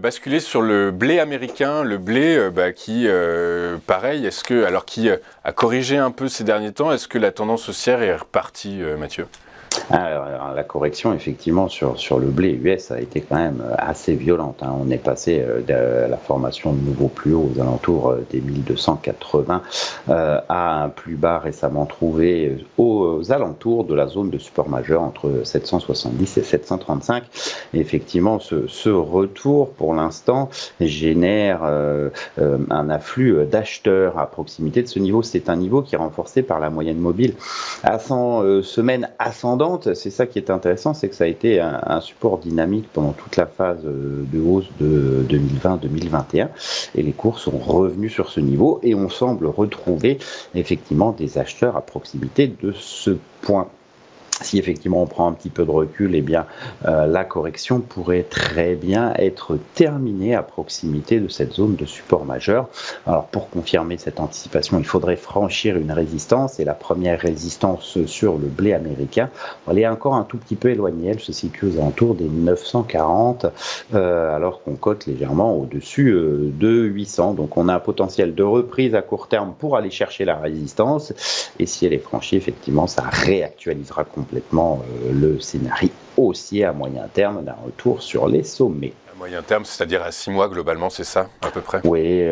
basculer sur le blé américain, le blé qui, pareil, qui a corrigé un peu ces derniers temps, est-ce que la tendance haussière est repartie, Mathieu ? Alors, la correction, effectivement, sur le blé US a été quand même assez violente. On est passé de la formation de nouveaux plus hauts aux alentours des 1280 à un plus bas récemment trouvé aux alentours de la zone de support majeur entre 770 et 735. Et effectivement, ce retour, pour l'instant, génère un afflux d'acheteurs à proximité de ce niveau. C'est un niveau qui est renforcé par la moyenne mobile à 100 semaines ascendantes. C'est ça qui est intéressant, c'est que ça a été un support dynamique pendant toute la phase de hausse de 2020-2021 et les cours sont revenus sur ce niveau et on semble retrouver effectivement des acheteurs à proximité de ce point. Si effectivement on prend un petit peu de recul, eh bien la correction pourrait très bien être terminée à proximité de cette zone de support majeur. Alors pour confirmer cette anticipation, il faudrait franchir une résistance et la première résistance sur le blé américain, elle est encore un tout petit peu éloignée, elle se situe aux alentours des 940 alors qu'on cote légèrement au-dessus de 800. Donc on a un potentiel de reprise à court terme pour aller chercher la résistance et si elle est franchie, effectivement ça réactualisera complètement le scénario haussier à moyen terme d'un retour sur les sommets. À moyen terme, c'est-à-dire à 6 mois globalement, c'est ça à peu près ? Oui,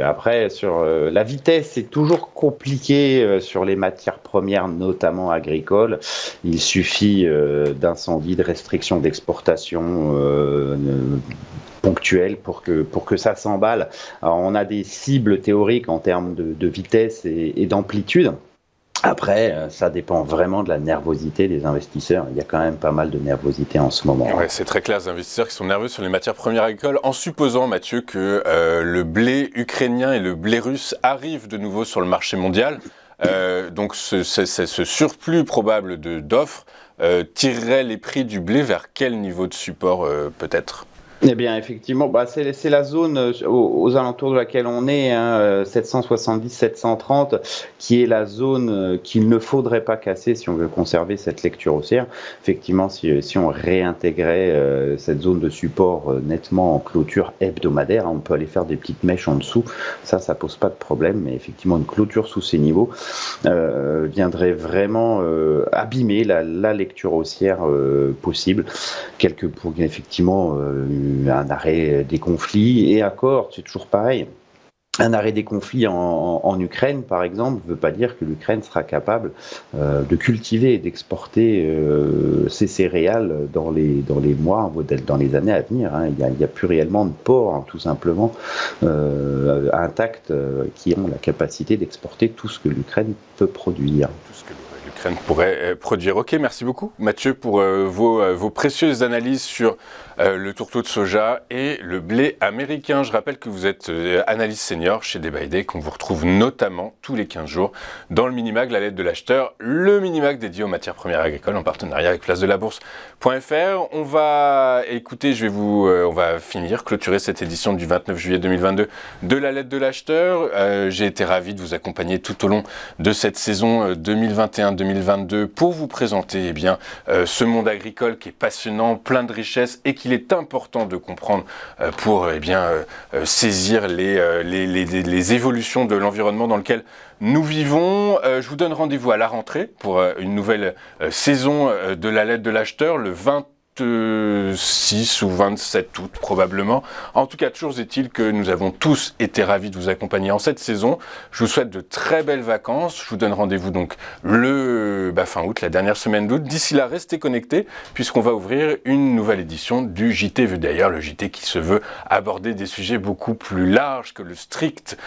après sur la vitesse, c'est toujours compliqué sur les matières premières, notamment agricoles. Il suffit d'incendies, de restrictions d'exportation ponctuelles pour que ça s'emballe. Alors, on a des cibles théoriques en termes de vitesse et d'amplitude. Après, ça dépend vraiment de la nervosité des investisseurs. Il y a quand même pas mal de nervosité en ce moment. Ouais, c'est très clair, les investisseurs qui sont nerveux sur les matières premières agricoles, en supposant, Mathieu, que le blé ukrainien et le blé russe arrivent de nouveau sur le marché mondial. Donc ce surplus probable d'offres tirerait les prix du blé vers quel niveau de support peut-être ? Eh bien, effectivement, c'est la zone aux alentours de laquelle on est, 770-730, qui est la zone qu'il ne faudrait pas casser si on veut conserver cette lecture haussière. Effectivement, si on réintégrait cette zone de support nettement en clôture hebdomadaire, on peut aller faire des petites mèches en dessous. Ça pose pas de problème, mais effectivement, une clôture sous ces niveaux viendrait vraiment abîmer la lecture haussière possible. Pour effectivement un arrêt des conflits et accord, c'est toujours pareil. Un arrêt des conflits en Ukraine, par exemple, ne veut pas dire que l'Ukraine sera capable de cultiver et d'exporter ses céréales dans les mois, dans les années à venir. Il n'y a plus réellement de ports, tout simplement, intacts qui ont la capacité d'exporter tout ce que l'Ukraine peut produire. Tout ce que l'Ukraine pourrait produire. Ok, merci beaucoup, Mathieu, pour vos précieuses analyses sur le tourteau de soja et le blé américain. Je rappelle que vous êtes analyste senior chez Day by Day, qu'on vous retrouve notamment tous les 15 jours dans le Minimag, la lettre de l'acheteur, le Minimag dédié aux matières premières agricoles en partenariat avec placedelabourse.fr. On va clôturer cette édition du 29 juillet 2022 de la lettre de l'acheteur. J'ai été ravi de vous accompagner tout au long de cette saison 2021-2022 pour vous présenter ce monde agricole qui est passionnant, plein de richesses et qu'il est important de comprendre pour saisir les évolutions de l'environnement dans lequel nous vivons. Je vous donne rendez-vous à la rentrée pour une nouvelle saison de la lettre de l'acheteur, le 26 ou 27 août probablement. En tout cas, toujours est-il que nous avons tous été ravis de vous accompagner en cette saison. Je vous souhaite de très belles vacances. Je vous donne rendez-vous donc fin août, la dernière semaine d'août. D'ici là, restez connectés puisqu'on va ouvrir une nouvelle édition du JT Vu d'ailleurs, le JT qui se veut aborder des sujets beaucoup plus larges que le strict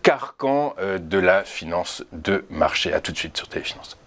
carcan de la finance de marché. À tout de suite sur Téléfinance.